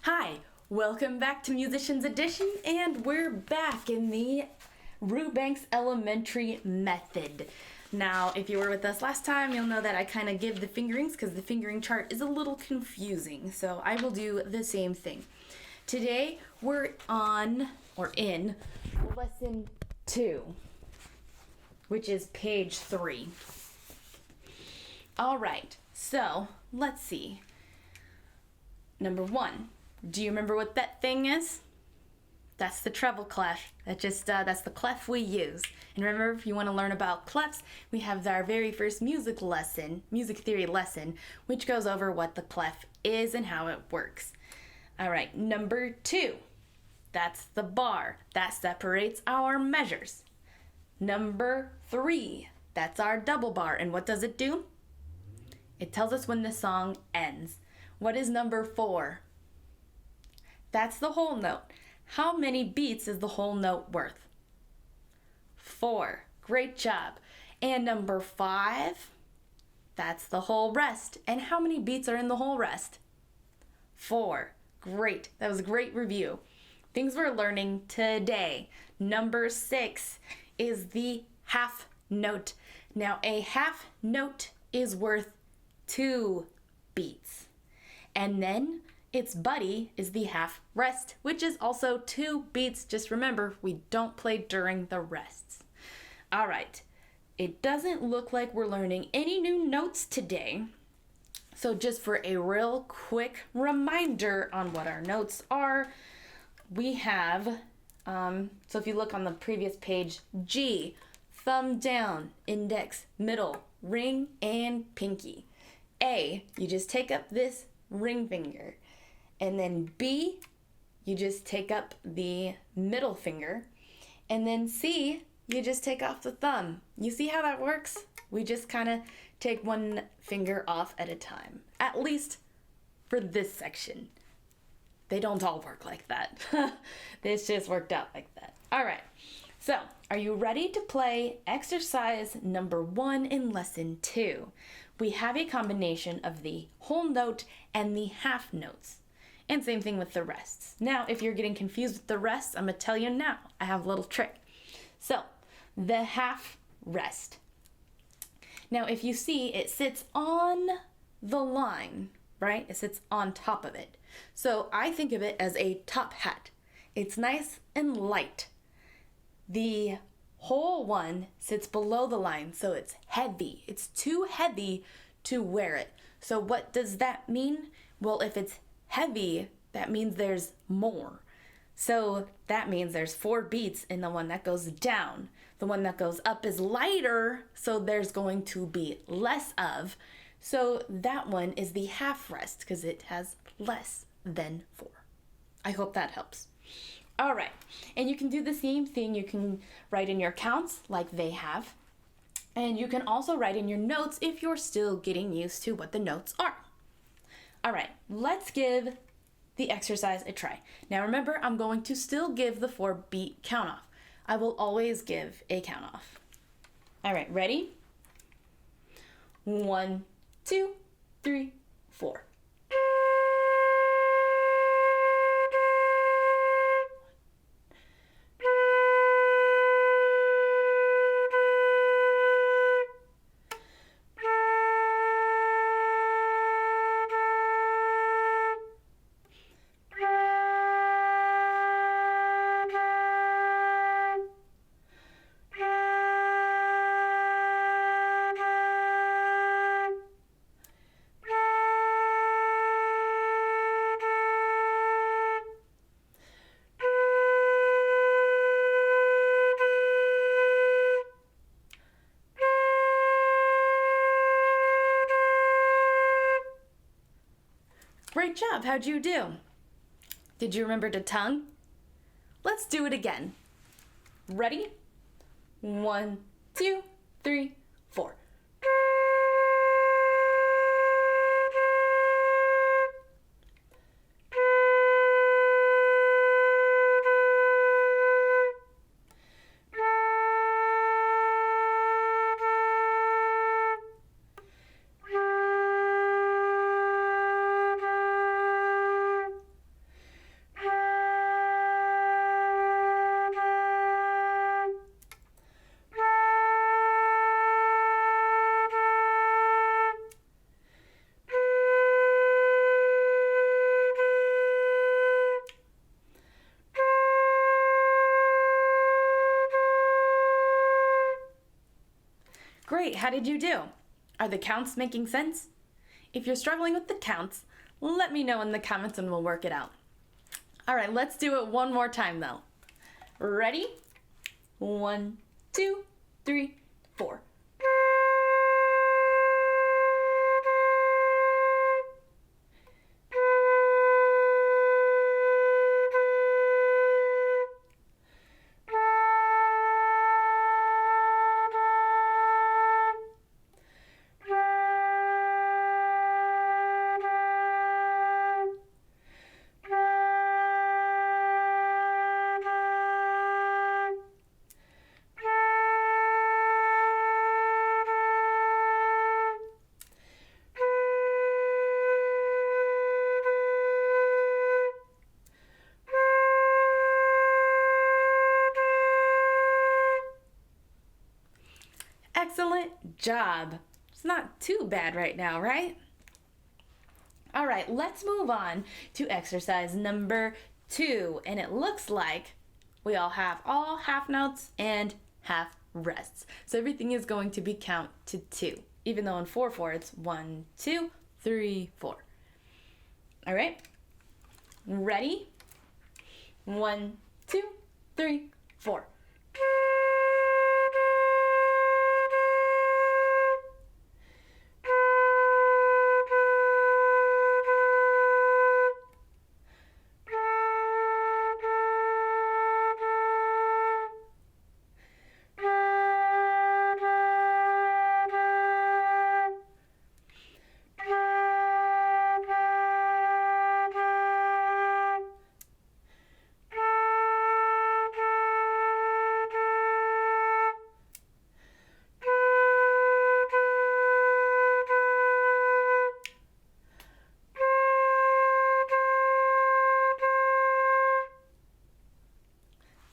Hi, welcome back to Musicians Edition, and we're back in the Rubank Elementary Method. Now, if you were with us last time, you'll know that I kind of give the fingerings because the fingering chart is a little confusing, so I will do the same thing. Today, we're in lesson 2, which is page 3. All right, so let's see. Number 1. Do you remember what that thing is? That's the treble clef. That's the clef we use. And remember, if you want to learn about clefs, we have our very first music theory lesson, which goes over what the clef is and how it works. All right, number 2. That's the bar. That separates our measures. Number 3. That's our double bar. And what does it do? It tells us when the song ends. What is number 4? That's the whole note. How many beats is the whole note worth? 4. Great job. And number 5, that's the whole rest. And how many beats are in the whole rest? 4. Great. That was a great review. Things we're learning today. Number 6 is the half note. Now, a half note is worth 2 beats. And then its buddy is the half rest, which is also 2 beats. Just remember, we don't play during the rests. All right, it doesn't look like we're learning any new notes today. So just for a real quick reminder on what our notes are, we have, so if you look on the previous page, G, thumb down, index, middle, ring, and pinky. A, you just take up this ring finger. And then B, you just take up the middle finger. And then C, you just take off the thumb. You see how that works? We just kind of take one finger off at a time, at least for this section. They don't all work like that. This just worked out like that. All right, so are you ready to play exercise number 1 in lesson 2? We have a combination of the whole note and the half notes. And same thing with the rests. Now, if you're getting confused with the rests, I'm going to tell you now. I have a little trick. So, the half rest. Now, if you see, it sits on the line, right? It sits on top of it. So, I think of it as a top hat. It's nice and light. The whole one sits below the line, so it's heavy. It's too heavy to wear it. So, what does that mean? Well, if it's heavy, that means there's more. So that means there's 4 beats in the one that goes down. The one that goes up is lighter, so there's going to be less of. So that one is the half rest because it has less than 4. I hope that helps. All right, and you can do the same thing. You can write in your counts like they have. And you can also write in your notes if you're still getting used to what the notes are. All right, let's give the exercise a try. Now remember, I'm going to still give the 4 beat count off. I will always give a count off. All right, ready? 1, 2, 3, 4. Great job. How'd you do? Did you remember to tongue? Let's do it again. Ready? 1, 2, 3, 4. Great, how did you do? Are the counts making sense? If you're struggling with the counts, let me know in the comments and we'll work it out. All right, let's do it one more time though. Ready? 1, 2, 3, 4. Excellent job. It's not too bad right now, right? All right, let's move on to exercise number 2. And it looks like we all have all half notes and half rests. So everything is going to be count to 2, even though in 4/4 it's 1, 2, 3, 4. All right, ready? 1, 2, 3, 4.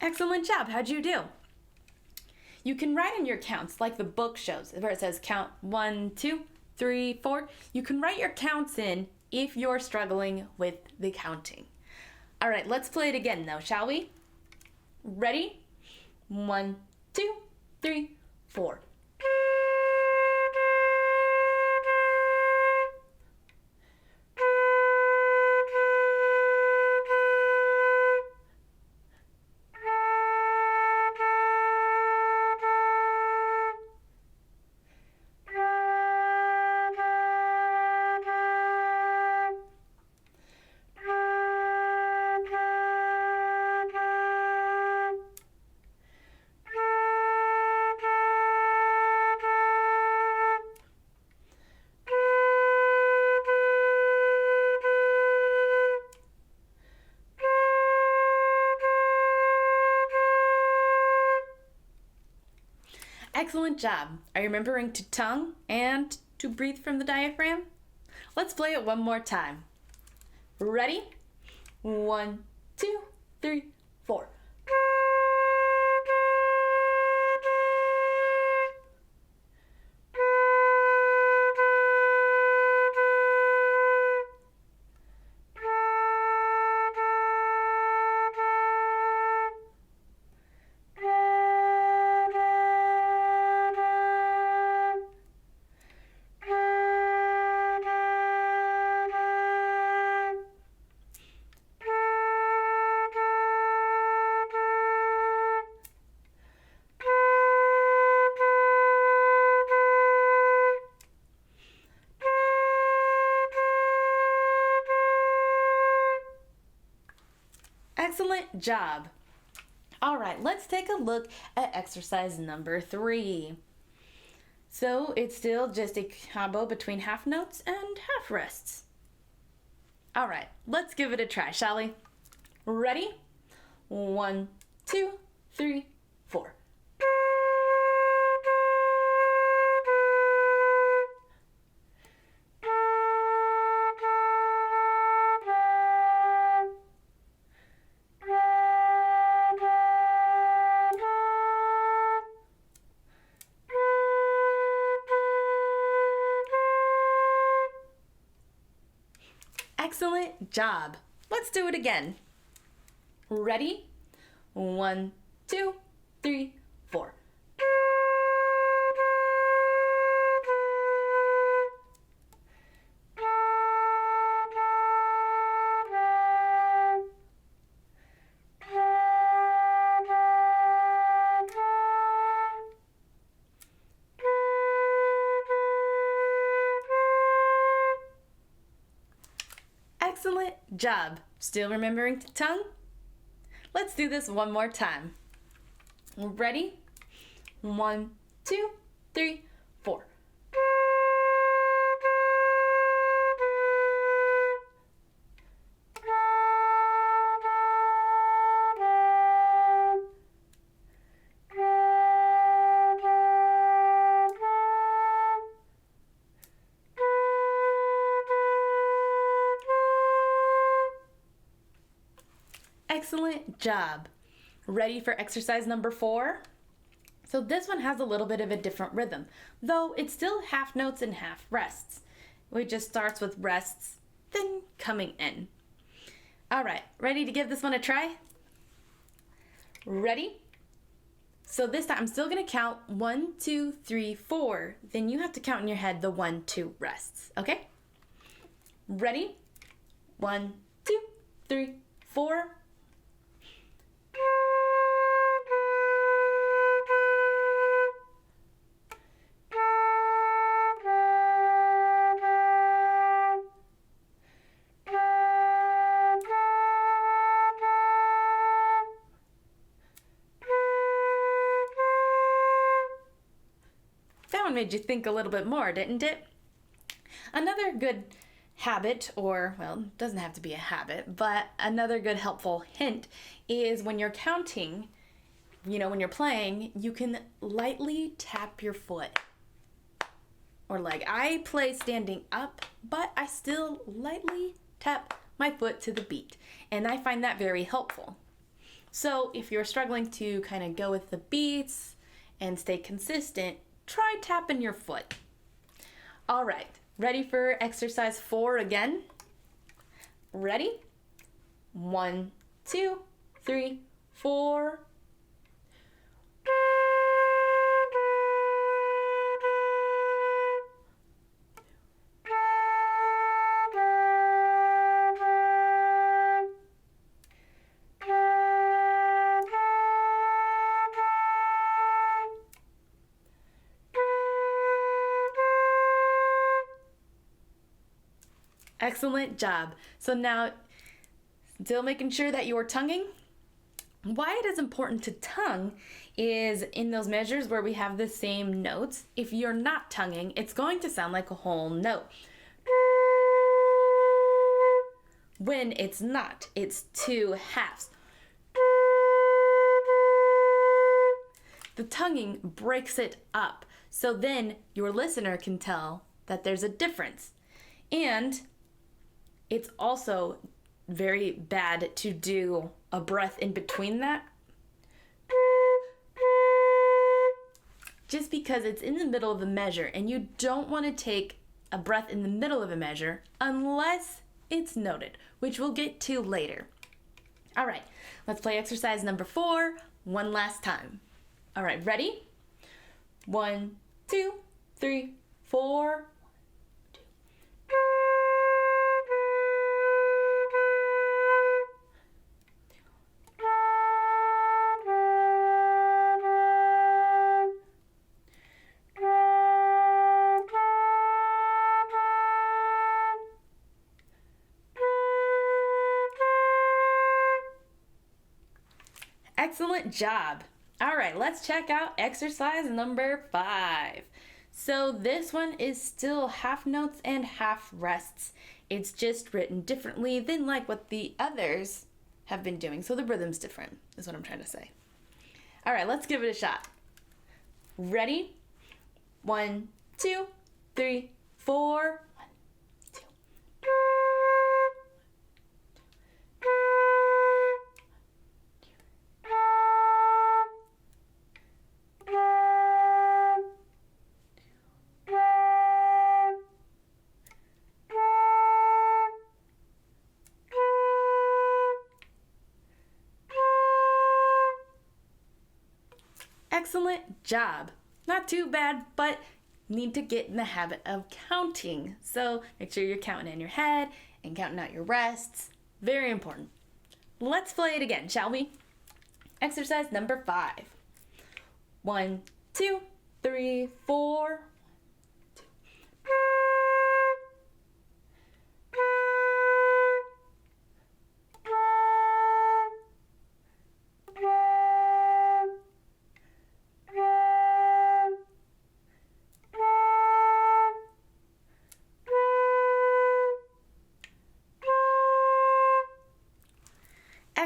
Excellent job. How'd you do? You can write in your counts like the book shows, where it says count 1, 2, 3, 4. You can write your counts in if you're struggling with the counting. All right, let's play it again though, shall we? Ready? 1, 2, 3, 4. Excellent job. Are you remembering to tongue and to breathe from the diaphragm? Let's play it one more time. Ready? 1, 2, 3, 4. Excellent job. All right, let's take a look at exercise number 3. So it's still just a combo between half notes and half rests. All right, let's give it a try, shall we? Ready? 1, 2, 3, 4. Excellent job. Let's do it again. Ready? 1, 2, 3, 4. job. Still remembering to tongue? Let's do this one more time. Ready? 1, 2, 3, 4. Excellent job. Ready for exercise number 4? So this one has a little bit of a different rhythm, though it's still half notes and half rests. It just starts with rests, then coming in. All right, ready to give this one a try? Ready? So this time I'm still gonna count 1, 2, 3, 4. Then you have to count in your head the 1, 2 rests, okay? Ready? 1, 2, 3, 4. That one made you think a little bit more, didn't it? Another good habit, or, well, it doesn't have to be a habit, but another good helpful hint is when you're counting, when you're playing, you can lightly tap your foot or leg. I play standing up, but I still lightly tap my foot to the beat, and I find that very helpful. So if you're struggling to kind of go with the beats and stay consistent, try tapping your foot. All right, ready for exercise 4 again? Ready? 1, 2, 3, 4. Excellent job. So now, still making sure that you're tonguing. Why it is important to tongue is in those measures where we have the same notes. If you're not tonguing, it's going to sound like a whole note. When it's not, it's 2 halves. The tonguing breaks it up, so then your listener can tell that there's a difference. And it's also very bad to do a breath in between that, just because it's in the middle of a measure, and you don't want to take a breath in the middle of a measure unless it's noted, which we'll get to later. All right, let's play exercise number 4 one last time. All right, ready? 1, 2, 3, 4. Excellent job. All right, let's check out exercise number 5. So this one is still half notes and half rests. It's just written differently than like what the others have been doing. So the rhythm's different, is what I'm trying to say. All right, let's give it a shot. Ready? 1, 2, 3, 4. Excellent job. Not too bad, but need to get in the habit of counting. So make sure you're counting in your head and counting out your rests. Very important. Let's play it again, shall we? Exercise number 5. 1, 2, 3, 4.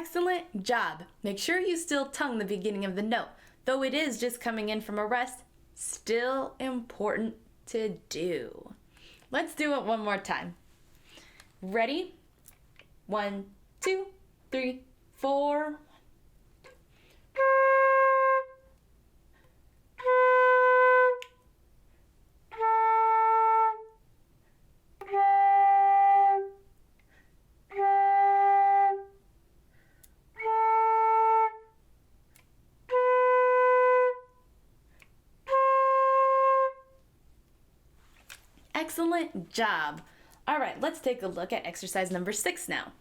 Excellent job. Make sure you still tongue the beginning of the note. Though it is just coming in from a rest, still important to do. Let's do it one more time. Ready? 1, 2, 3, 4. Excellent job. All right, let's take a look at exercise number 6 now.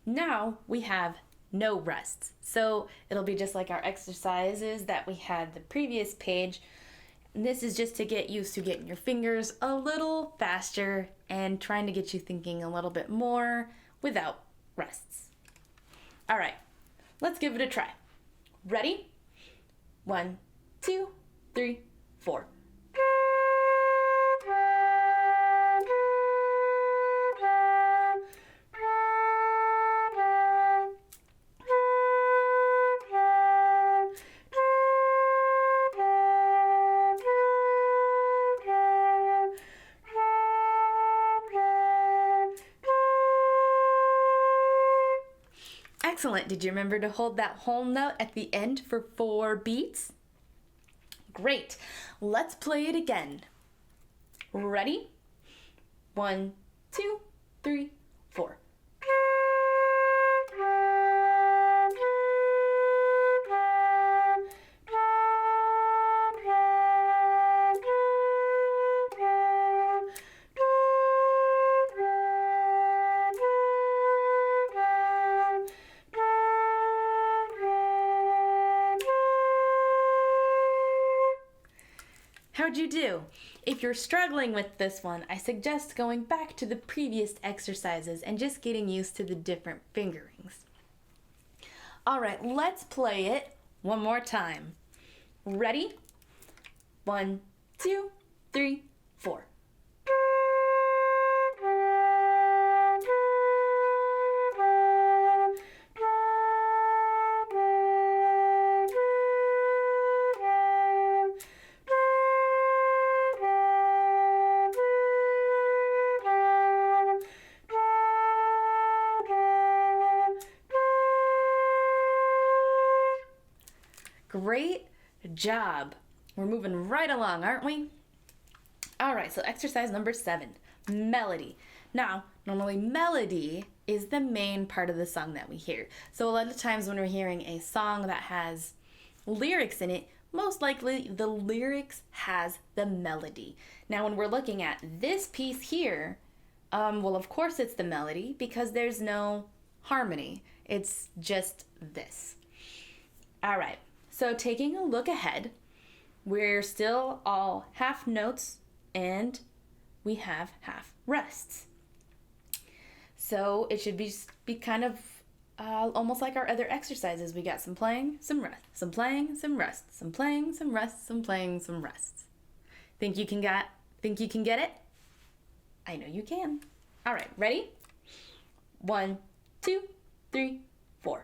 Now we have no rests. So it'll be just like our exercises that we had the previous page. And this is just to get used to getting your fingers a little faster and trying to get you thinking a little bit more without rests. All right, let's give it a try. Ready? 1, 2, 3, 4. Excellent. Did you remember to hold that whole note at the end for 4 beats? Great. Let's play it again. Ready? 1, 2, 3, 4. How'd you do? If you're struggling with this one, I suggest going back to the previous exercises and just getting used to the different fingerings. All right, let's play it one more time. Ready? 1, 2, 3, 4. Great job. We're moving right along, aren't we? All right, so exercise number 7, melody. Now, normally melody is the main part of the song that we hear. So a lot of times when we're hearing a song that has lyrics in it, most likely the lyrics has the melody. Now, when we're looking at this piece here, well, of course it's the melody because there's no harmony. It's just this. All right. So taking a look ahead, we're still all half notes and we have half rests. So it should be kind of almost like our other exercises. We got some playing, some rest, some playing, some rest, some playing, some rest, some playing, some rests. Think you can get it? I know you can. All right, ready? 1, 2, 3, 4.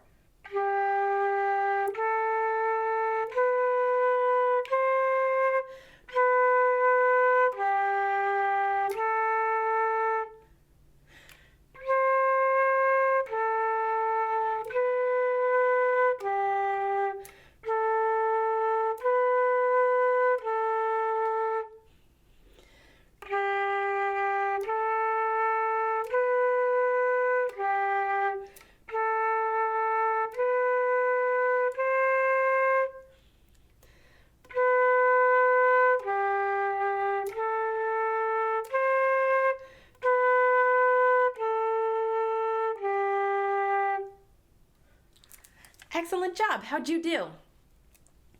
Excellent job. How'd you do?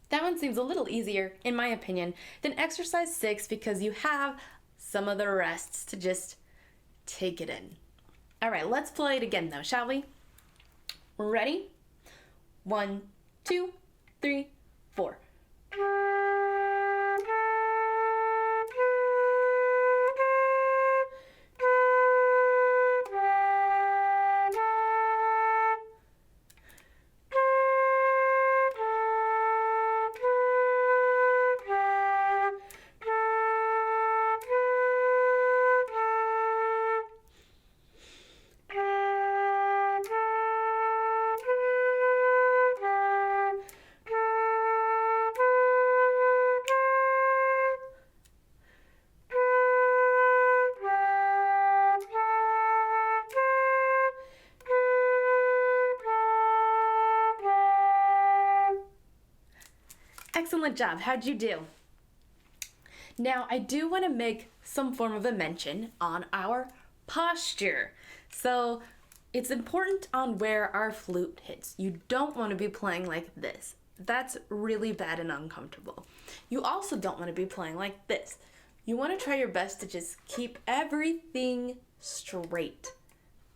That one seems a little easier, in my opinion, than exercise 6 because you have some of the rests to just take it in. All right, let's play it again though, shall we? Ready? 1, 2, 3, 4. Excellent job. How'd you do? Now, I do want to make some form of a mention on our posture. So, it's important on where our flute hits. You don't want to be playing like this. That's really bad and uncomfortable. You also don't want to be playing like this. You want to try your best to just keep everything straight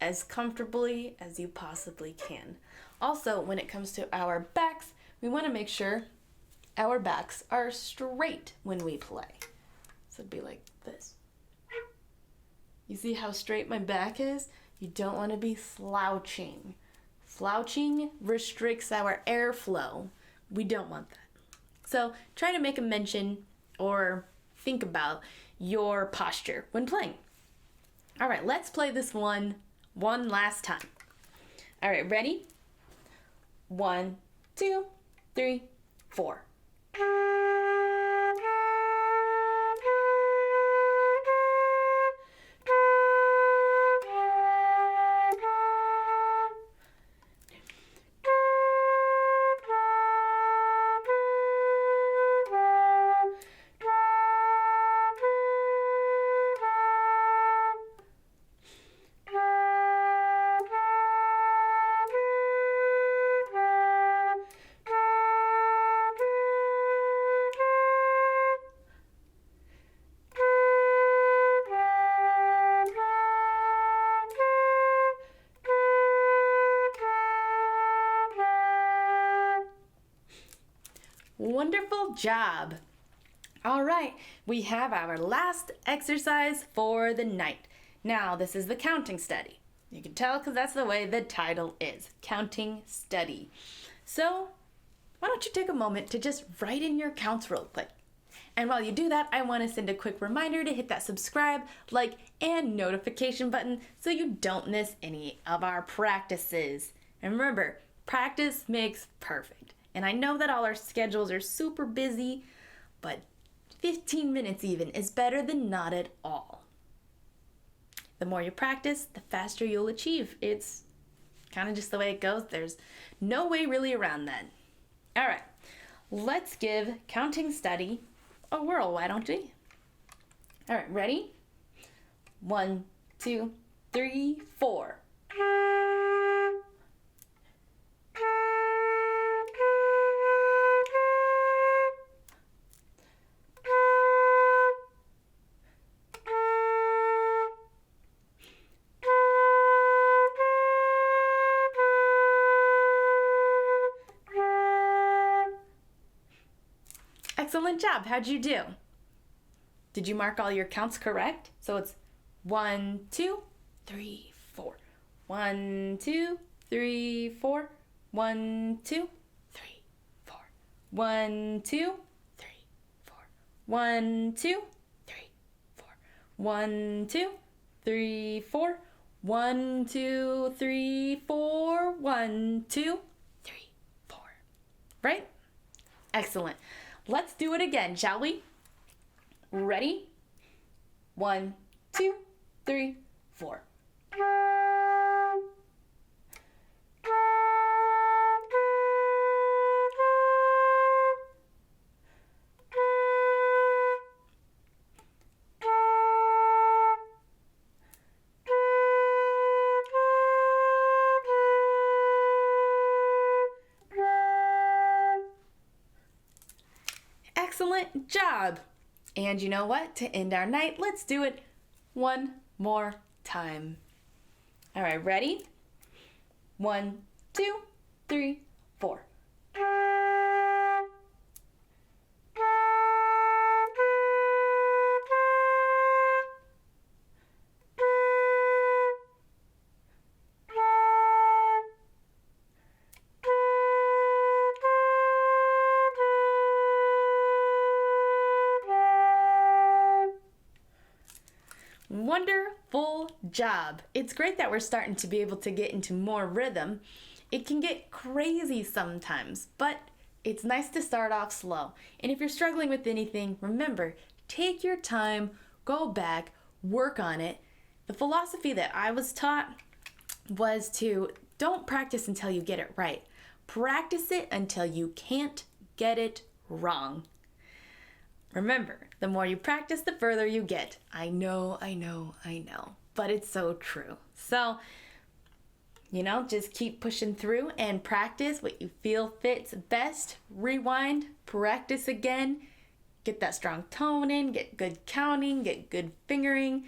as comfortably as you possibly can. Also, when it comes to our backs, we want to make sure our backs are straight when we play. So it'd be like this. You see how straight my back is? You don't want to be slouching. Slouching restricts our airflow. We don't want that. So try to make a mention or think about your posture when playing. All right, let's play this one last time. All right, ready? 1, 2, 3, 4. Wonderful job. All right, we have our last exercise for the night. Now, this is the counting study. You can tell because that's the way the title is, counting study. So, why don't you take a moment to just write in your counts real quick. And while you do that, I want to send a quick reminder to hit that subscribe, like, and notification button so you don't miss any of our practices. And remember, practice makes perfect. And I know that all our schedules are super busy, but 15 minutes even is better than not at all. The more you practice, the faster you'll achieve. It's kind of just the way it goes. There's no way really around that. All right, let's give counting study a whirl, why don't we? All right, ready? 1, 2, 3, 4. Excellent job. How'd you do? Did you mark all your counts correct? So it's 1, 2, 3, 4. 1, 2, 3, 4. 1, 2, 3, 4. 1, 2, 3, 4. 1, 2, 3, 4. 1, 2, 3, 4. 1, 2, 3, 4. 1, 2, 3, 4. Right? Excellent. Let's do it again, shall we? Ready? 1, 2, 3, 4. Excellent job. And you know what? To end our night, let's do it one more time. All right, ready? 1, 2, 3, 4. Wonderful job. It's great that we're starting to be able to get into more rhythm. It can get crazy sometimes, but it's nice to start off slow. And if you're struggling with anything, remember, take your time, go back, work on it. The philosophy that I was taught was to don't practice until you get it right. Practice it until you can't get it wrong. Remember, the more you practice, the further you get. I know, but it's so true. So, just keep pushing through and practice what you feel fits best. Rewind, practice again, get that strong tone in, get good counting, get good fingering.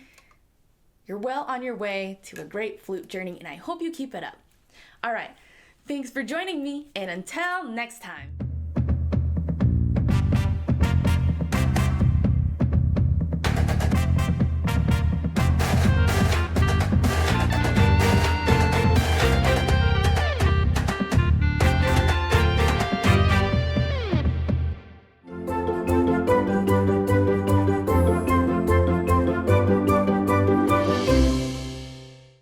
You're well on your way to a great flute journey, and I hope you keep it up. All right, thanks for joining me, and until next time.